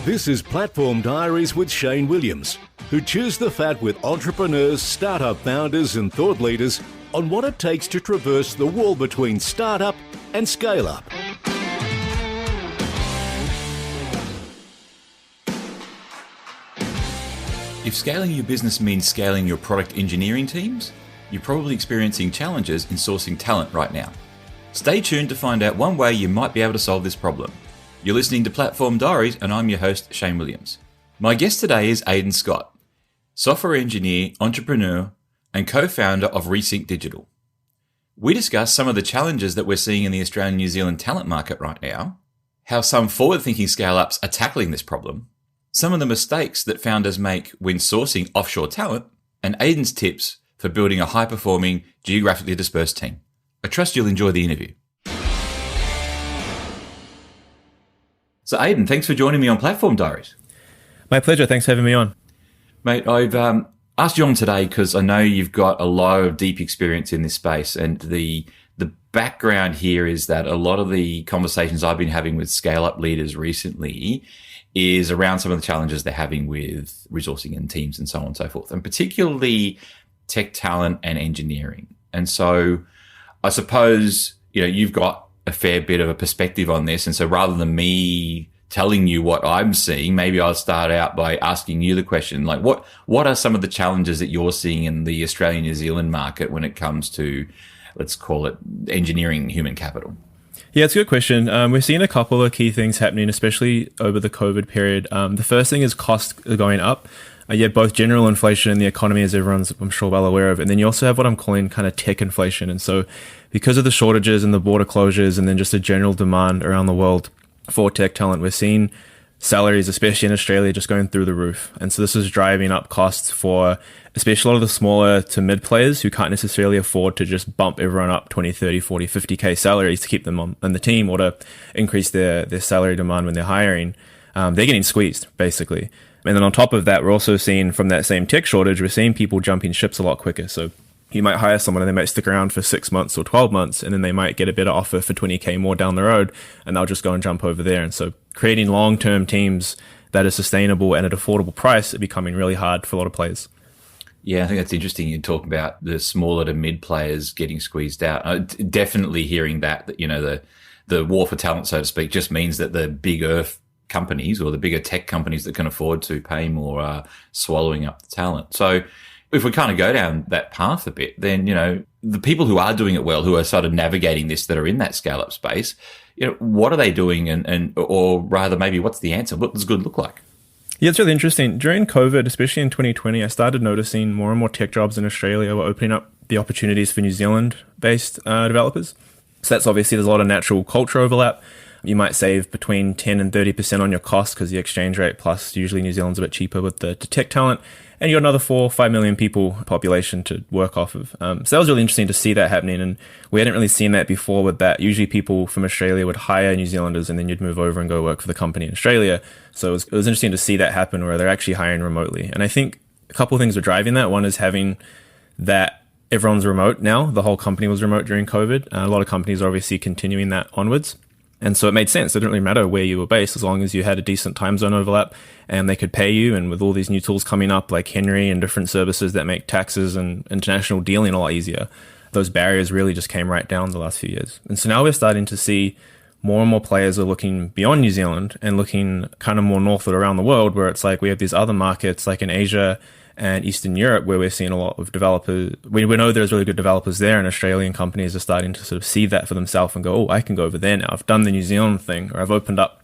This is Platform Diaries with Shane Williams, who chews the fat with entrepreneurs, startup founders and thought leaders on what it takes to traverse the wall between startup and scale up. If scaling your business means scaling your product engineering teams, you're probably experiencing challenges in sourcing talent right now. Stay tuned to find out one way you might be able to solve this problem. You're listening to Platform Diaries, and I'm your host, Shane Williams. My guest today is Aidan Scott, software engineer, entrepreneur, and co-founder of Resync Digital. We discuss some of the challenges that we're seeing in the Australian-New Zealand talent market right now, how some forward-thinking scale-ups are tackling this problem, some of the mistakes that founders make when sourcing offshore talent, and Aidan's tips for building a high-performing, geographically dispersed team. I trust you'll enjoy the interview. So Aidan, thanks for joining me on Platform Diaries. My pleasure. Thanks for having me on. Mate, I've asked you on today because I know you've got a lot of deep experience in this space, and the background here is that a lot of the conversations I've been having with scale-up leaders recently is around some of the challenges they're having with resourcing and teams and so on and so forth, and particularly tech talent and engineering. And so I suppose, you've got a fair bit of a perspective on this. And so rather than me telling you what I'm seeing, maybe I'll start out by asking you the question, like what are some of the challenges that you're seeing in the Australian New Zealand market when it comes to, let's call it, engineering human capital? Yeah, it's a good question. We're seeing a couple of key things happening, especially over the COVID period. The first thing is costs are going up. Both general inflation in the economy, as everyone's, I'm sure, well aware of. And then you also have what I'm calling kind of tech inflation. And so because of the shortages and the border closures and then just a general demand around the world for tech talent, we're seeing salaries, especially in Australia, just going through the roof. And so this is driving up costs for especially a lot of the smaller to mid players who can't necessarily afford to just bump everyone up 20, 30, 40, 50K salaries to keep them on the team or to increase their salary demand when they're hiring. They're getting squeezed, basically. And then on top of that, we're also seeing from that same tech shortage, we're seeing people jumping ships a lot quicker. So you might hire someone and they might stick around for 6 months or 12 months, and then they might get a better offer for 20K more down the road, and they'll just go and jump over there. And so creating long-term teams that are sustainable and at affordable price are becoming really hard for a lot of players. Yeah, I think that's interesting. You talk about the smaller to mid players getting squeezed out. Definitely hearing that the war for talent, so to speak, just means that the bigger companies or the bigger tech companies that can afford to pay more are swallowing up the talent. So if we kind of go down that path a bit, then, the people who are doing it well, who are sort of navigating this, that are in that scale-up space, what are they doing? Or rather, maybe what's the answer? What does good look like? Yeah, it's really interesting. During COVID, especially in 2020, I started noticing more and more tech jobs in Australia were opening up the opportunities for New Zealand-based developers. So that's obviously, there's a lot of natural culture overlap. You might save between 10 and 30% on your costs because the exchange rate, plus usually New Zealand's a bit cheaper with the tech talent. And you got another 4 or 5 million people population to work off of. So that was really interesting to see that happening. And we hadn't really seen that before with that. Usually people from Australia would hire New Zealanders and then you'd move over and go work for the company in Australia. So it was interesting to see that happen where they're actually hiring remotely. And I think a couple of things are driving that. One is having that everyone's remote now. The whole company was remote during COVID. A lot of companies are obviously continuing that onwards. And so it made sense. It didn't really matter where you were based as long as you had a decent time zone overlap and they could pay you. And with all these new tools coming up like Henry and different services that make taxes and international dealing a lot easier, those barriers really just came right down the last few years. And so now we're starting to see more and more players are looking beyond New Zealand and looking kind of more northward around the world, where it's like we have these other markets like in Asia and Eastern Europe where we're seeing a lot of developers. We know there's really good developers there, and Australian companies are starting to sort of see that for themselves and go, oh, I can go over there now. I've done the New Zealand thing, or I've opening up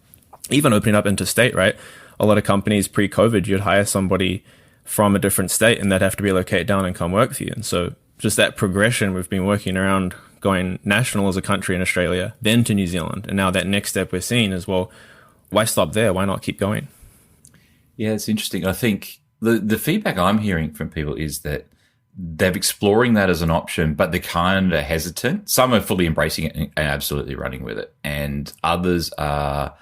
interstate, right? A lot of companies pre-COVID, you'd hire somebody from a different state and they'd have to relocate down and come work for you. And so just that progression, we've been working around going national as a country in Australia, then to New Zealand. And now that next step we're seeing is, well, why stop there? Why not keep going? Yeah, it's interesting. I think the feedback I'm hearing from people is that they're exploring that as an option, but they're kind of hesitant. Some are fully embracing it and absolutely running with it. And others are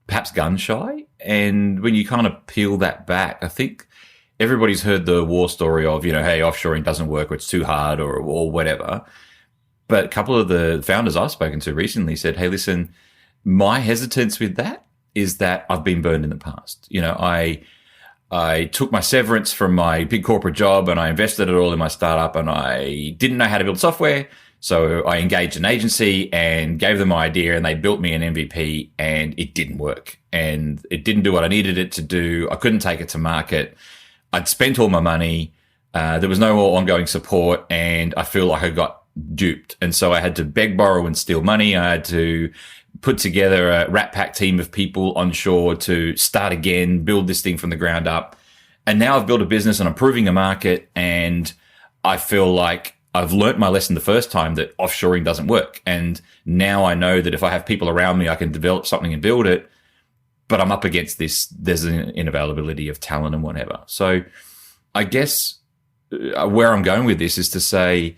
perhaps gun shy. And when you kind of peel that back, I think everybody's heard the war story of, hey, offshoring doesn't work or it's too hard or whatever. But a couple of the founders I've spoken to recently said, hey, listen, my hesitance with that is that I've been burned in the past. I took my severance from my big corporate job and I invested it all in my startup, and I didn't know how to build software. So I engaged an agency and gave them my idea, and they built me an MVP, and it didn't work. And it didn't do what I needed it to do. I couldn't take it to market. I'd spent all my money. There was no more ongoing support, and I feel like I got duped. And so I had to beg, borrow, and steal money. I had to put together a Rat Pack team of people onshore to start again, build this thing from the ground up. And now I've built a business and I'm proving a market, and I feel like I've learnt my lesson the first time that offshoring doesn't work. And now I know that if I have people around me, I can develop something and build it. But I'm up against this. There's an inavailability of talent and whatever. So I guess where I'm going with this is to say,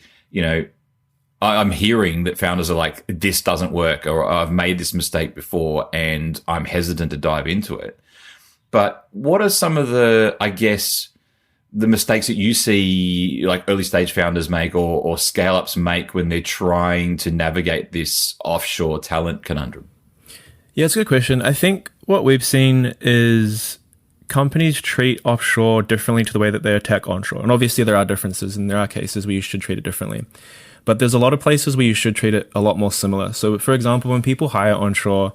I'm hearing that founders are like, this doesn't work, or I've made this mistake before and I'm hesitant to dive into it. But what are some of the mistakes that you see like early stage founders make or scale ups make when they're trying to navigate this offshore talent conundrum? Yeah, it's a good question. I think what we've seen is companies treat offshore differently to the way that they attack onshore. And obviously there are differences and there are cases where you should treat it differently. But there's a lot of places where you should treat it a lot more similar. So for example, when people hire onshore,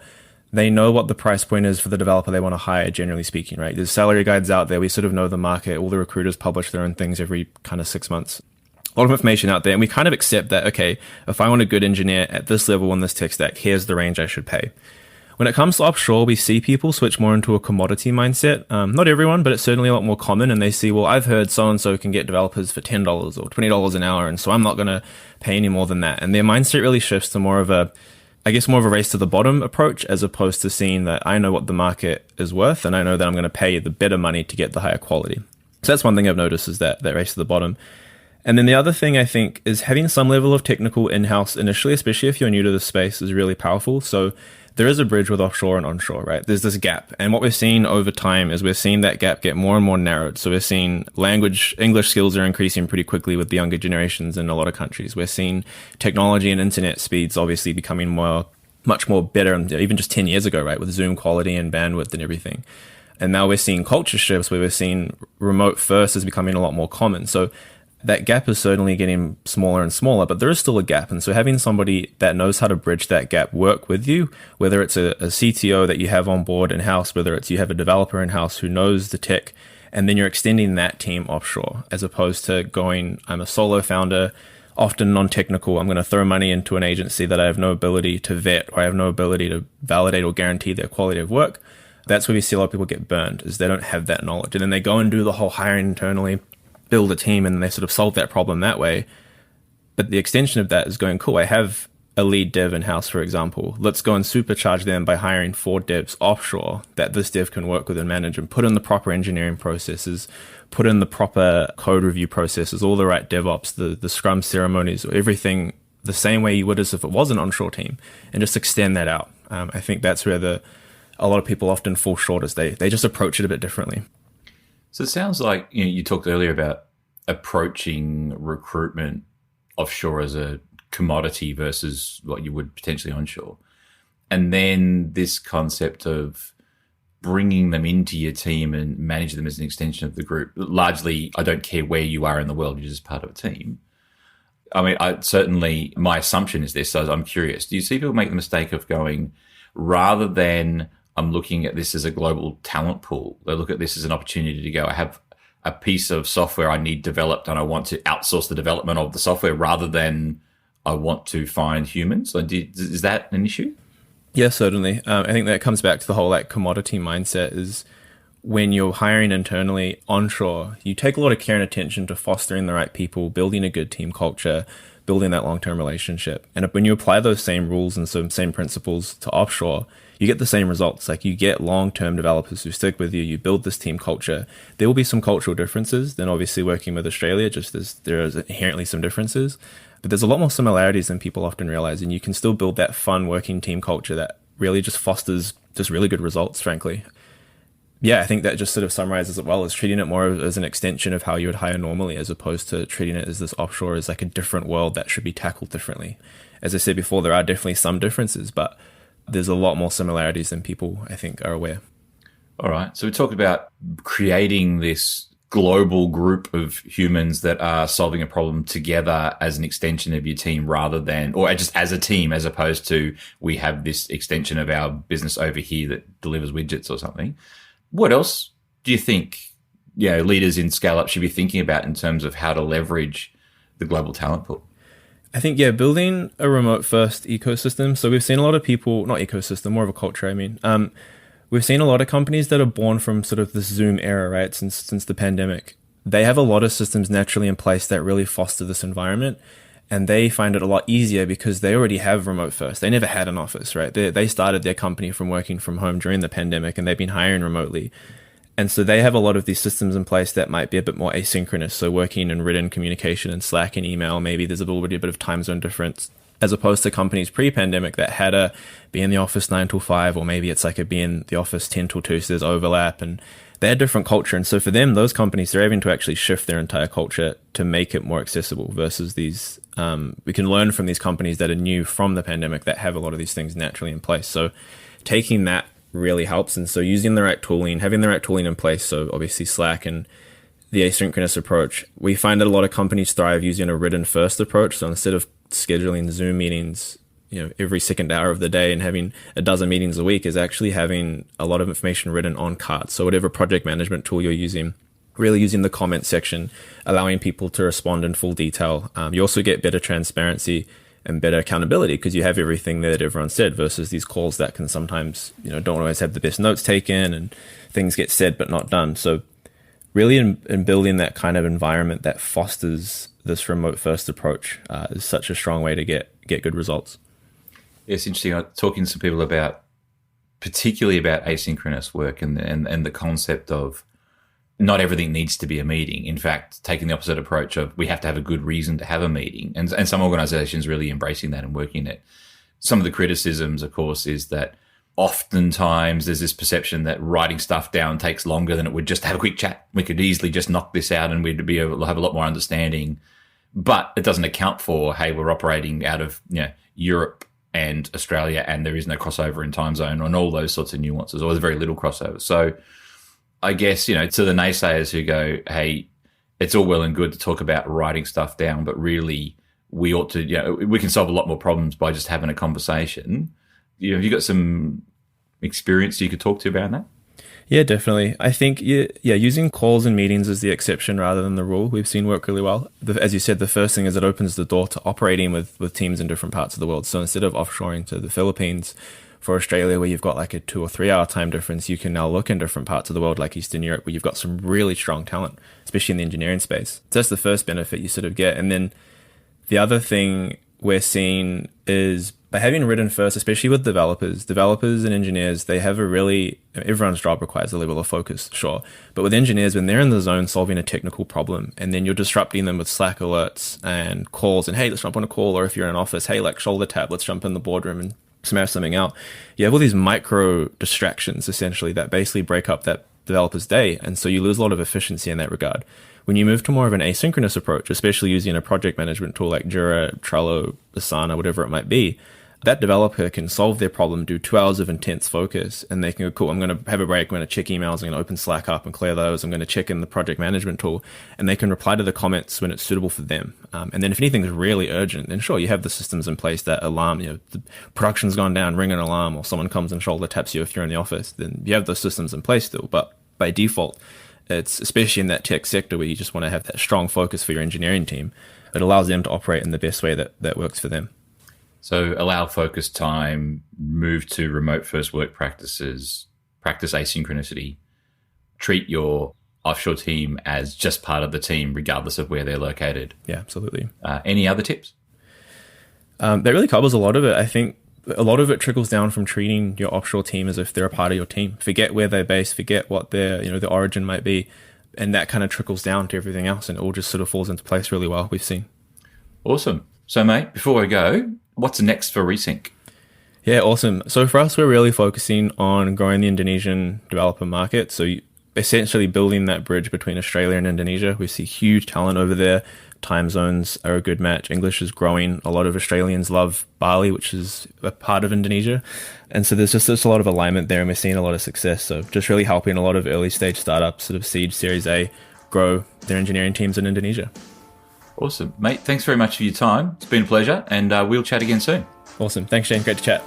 they know what the price point is for the developer they want to hire, generally speaking, right? There's salary guides out there. We sort of know the market. All the recruiters publish their own things every kind of 6 months. A lot of information out there. And we kind of accept that, okay, if I want a good engineer at this level on this tech stack, here's the range I should pay. When it comes to offshore, we see people switch more into a commodity mindset. Not everyone, but it's certainly a lot more common. And they see, well, I've heard so-and-so can get developers for $10 or $20 an hour. And so I'm not going to pay any more than that. And their mindset really shifts to more of a race to the bottom approach, as opposed to seeing that I know what the market is worth and I know that I'm going to pay the better money to get the higher quality. So that's one thing I've noticed, is that race to the bottom. And then the other thing I think is having some level of technical in-house initially, especially if you're new to the space, is really powerful. So there is a bridge with offshore and onshore, right? There's this gap. And what we're seeing over time is we're seeing that gap get more and more narrowed. So we're seeing English skills are increasing pretty quickly with the younger generations in a lot of countries. We're seeing technology and internet speeds obviously becoming much more better, even just 10 years ago, right? With Zoom quality and bandwidth and everything. And now we're seeing culture shifts where we're seeing remote first is becoming a lot more common. So that gap is certainly getting smaller and smaller, but there is still a gap. And so having somebody that knows how to bridge that gap work with you, whether it's a CTO that you have on board in-house, whether it's you have a developer in-house who knows the tech, and then you're extending that team offshore, as opposed to going, I'm a solo founder, often non-technical, I'm going to throw money into an agency that I have no ability to vet, or I have no ability to validate or guarantee their quality of work. That's where we see a lot of people get burned, is they don't have that knowledge. And then they go and do the whole hiring internally, build a team, and they sort of solve that problem that way. But the extension of that is going, cool, I have a lead dev in-house, for example. Let's go and supercharge them by hiring 4 devs offshore that this dev can work with and manage, and put in the proper engineering processes, put in the proper code review processes, all the right DevOps, the Scrum ceremonies, everything the same way you would as if it was an onshore team, and just extend that out. I think that's where a lot of people often fall short, is they just approach it a bit differently. So it sounds like you talked earlier about approaching recruitment offshore as a commodity versus what you would potentially onshore. And then this concept of bringing them into your team and manage them as an extension of the group. Largely, I don't care where you are in the world, you're just part of a team. I mean, certainly my assumption is this, so I'm curious. Do you see people make the mistake of going, rather than I'm looking at this as a global talent pool, they look at this as an opportunity to go, I have a piece of software I need developed and I want to outsource the development of the software rather than I want to find humans? So is that an issue? Yeah, certainly. I think that comes back to the whole commodity mindset, is when you're hiring internally onshore, you take a lot of care and attention to fostering the right people, building a good team culture, building that long-term relationship. And when you apply those same rules and some same principles to offshore, you get the same results. You get long-term developers who stick with you, you build this team culture. There will be some cultural differences. Then obviously working with Australia, there is inherently some differences, but there's a lot more similarities than people often realize. And you can still build that fun working team culture that really just fosters just really good results, frankly. Yeah, I think that just sort of summarizes it well, as treating it more as an extension of how you would hire normally, as opposed to treating it as this offshore as a different world that should be tackled differently. As I said before, there are definitely some differences, but there's a lot more similarities than people, I think, are aware. All right. So we talked about creating this global group of humans that are solving a problem together as an extension of your team rather than, or just as a team, as opposed to we have this extension of our business over here that delivers widgets or something. What else do you think, leaders in scale up should be thinking about in terms of how to leverage the global talent pool? I think, building a remote first ecosystem. So we've seen a lot of people, not ecosystem, more of a culture, we've seen a lot of companies that are born from sort of the Zoom era, right? Since the pandemic, they have a lot of systems naturally in place that really foster this environment, and they find it a lot easier because they already have remote first. They never had an office, right? They started their company from working from home during the pandemic, and they've been hiring remotely, and so they have a lot of these systems in place that might be a bit more asynchronous. So working in written communication and Slack and email, maybe there's already a bit of time zone difference, as opposed to companies pre-pandemic that had to be in the office 9 till 5, or maybe it's like a be in the office 10 till 2, so there's overlap, and they had different culture. And so for them, those companies, they're having to actually shift their entire culture to make it more accessible versus these, we can learn from these companies that are new from the pandemic that have a lot of these things naturally in place. So taking that really helps. And so using the right tooling, having the right tooling in place. So obviously Slack and the asynchronous approach, we find that a lot of companies thrive using a written first approach. So instead of scheduling Zoom meetings, every second hour of the day and having a dozen meetings a week, is actually having a lot of information written on cards. So whatever project management tool you're using, really using the comment section, allowing people to respond in full detail. You also get better transparency and better accountability because you have everything there that everyone said versus these calls that can sometimes, don't always have the best notes taken and things get said but not done. So really in building that kind of environment that fosters this remote first approach is such a strong way to get good results. It's interesting. I'm talking to some people particularly about asynchronous work and the concept of not everything needs to be a meeting. In fact, taking the opposite approach of we have to have a good reason to have a meeting. And some organizations really embracing that and working it. Some of the criticisms, of course, is that oftentimes there's this perception that writing stuff down takes longer than it would just have a quick chat. We could easily just knock this out and we'd be able to have a lot more understanding. But it doesn't account for, hey, we're operating out of Europe and Australia and there is no crossover in time zone and all those sorts of nuances, or there's very little crossover. So I guess, to the naysayers who go, hey, it's all well and good to talk about writing stuff down, but really we ought to, we can solve a lot more problems by just having a conversation. Have you got some experience you could talk to about that? Yeah, definitely. I think, using calls and meetings is the exception rather than the rule. We've seen work really well. As you said, the first thing is it opens the door to operating with teams in different parts of the world. So instead of offshoring to the Philippines, for Australia, where you've got like a 2 or 3 hour time difference, you can now look in different parts of the world, like Eastern Europe, where you've got some really strong talent, especially in the engineering space. So that's the first benefit you sort of get. And then the other thing we're seeing is by having written first, especially with developers and engineers, they have everyone's job requires a level of focus, sure. But with engineers, when they're in the zone solving a technical problem and then you're disrupting them with Slack alerts and calls and, hey, let's jump on a call. Or if you're in an office, hey, like shoulder tap, let's jump in the boardroom and smash something out. You have all these micro distractions essentially that basically break up that developer's day. And so you lose a lot of efficiency in that regard. When you move to more of an asynchronous approach, especially using a project management tool like Jira, Trello, Asana, whatever it might be, that developer can solve their problem, do 2 hours of intense focus, and they can go, cool, I'm going to have a break, I'm going to check emails, I'm going to open Slack up and clear those, I'm going to check in the project management tool, and they can reply to the comments when it's suitable for them. And then if anything's really urgent, then sure, you have the systems in place that alarm, the production's gone down, ring an alarm, or someone comes and shoulder taps you if you're in the office, then you have those systems in place still. But by default, it's especially in that tech sector where you just want to have that strong focus for your engineering team, it allows them to operate in the best way that works for them. So allow focus time, move to remote first work practices, practice asynchronicity, treat your offshore team as just part of the team, regardless of where they're located. Yeah, absolutely. Any other tips? That really covers a lot of it. I think a lot of it trickles down from treating your offshore team as if they're a part of your team. Forget where they're based, forget what their, the origin might be. And that kind of trickles down to everything else and it all just sort of falls into place really well, we've seen. Awesome. So, mate, before we go, what's next for Resync? Yeah, awesome. So for us, we're really focusing on growing the Indonesian developer market. So essentially building that bridge between Australia and Indonesia. We see huge talent over there, time zones are a good match. English is growing. A lot of Australians love Bali, which is a part of Indonesia. And so there's a lot of alignment there, and we're seeing a lot of success. So just really helping a lot of early stage startups, sort of seed, Series A, grow their engineering teams in Indonesia. Awesome. Mate, thanks very much for your time. It's been a pleasure, and we'll chat again soon. Awesome. Thanks, Shane. Great to chat.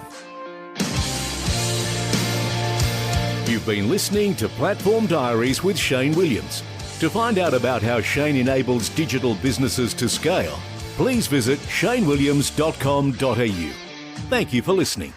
You've been listening to Platform Diaries with Shane Williams. To find out about how Shane enables digital businesses to scale, please visit shanewilliams.com.au. Thank you for listening.